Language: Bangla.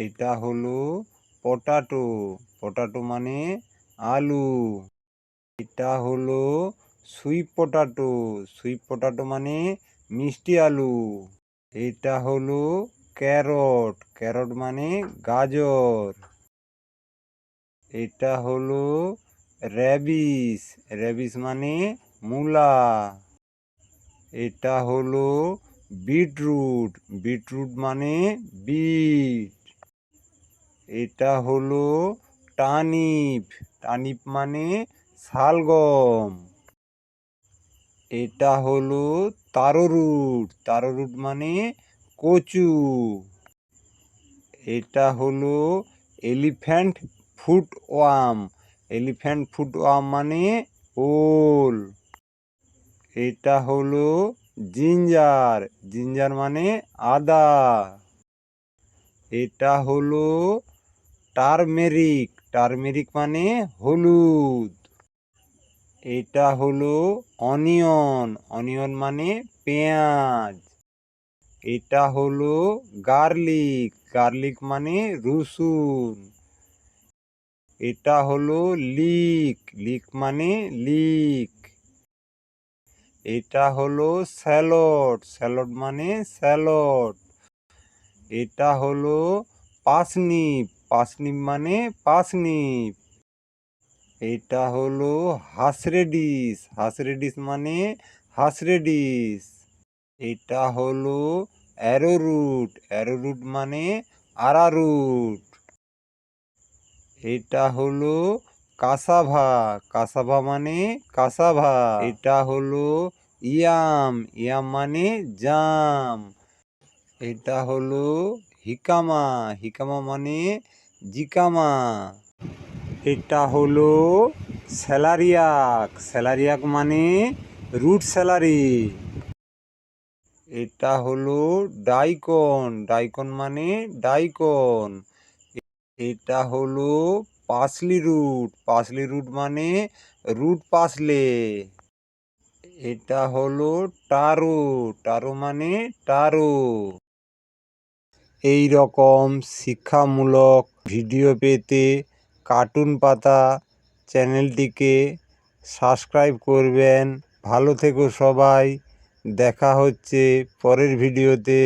এটা হলো পটাটো। পটাটো মানে আলু। এটা হলো সুইট পটাটো। সুইট পটাটো মানে মিষ্টি আলু। এটা হলো ক্যারট। ক্যারট মানে গাজর। এটা হলো র্যাবিস। র্যাবিস মানে মূলা। এটা হলো বিটরুট। বিটরুট মানে বিট। এটা হলো টার্নিপ। টার্নিপ মানে শালগম। এটা হলো তারোরুট। তারোরুট মানে কচু। এটা হলো elephant foot worm. Elephant foot worm মানে ওল। এটা হলো জিঞ্জার। জিঞ্জার মানে আদা। এটা হলো টারমেরিক। টারমেরিক মানে হলুদ। এটা হলো অনিয়ন। অনিয়ন মানে পেঁয়াজ। এটা হলো গার্লিক। গার্লিক মানে রসুন। এটা হলো লিক। লিক মানে লিক। এটা হলো স্যালড। স্যালড মানে স্যালড। এটা হলো পাসনিপ। পাসনিপ মানে পাসনিপ। এটা হলো হাঁসরেডিশ। হাঁসরেডিশ মানে হাঁসরেডিশ। এটা হলো অ্যারোরুট। অ্যারোরুট মানে আরারুট। এটা হলো কাসাভা। কাসাভা মানে কাসাভা। এটা হলো ইয়াম। ইয়াম মানে জাম। এটা হলো হিকামা। হিকামা মানে জিকামা। এটা হলো স্যালারিয়াক। স্যালারিয়াক মানে রুট স্যালারি। এটা হলো ডাইকন। ডাইকন মানে ডাইকন। এটা হলো পার্সলি রুট। পার্সলি রুট মানে রুট পার্সলে। এটা হলো টারো। টারো মানে টারো। এই রকম শিক্ষামূলক ভিডিও পেতে কার্টুন পাতা চ্যানেলটিকে সাবস্ক্রাইব করবেন। ভালো থেকো সবাই। দেখা হচ্ছে পরের ভিডিওতে।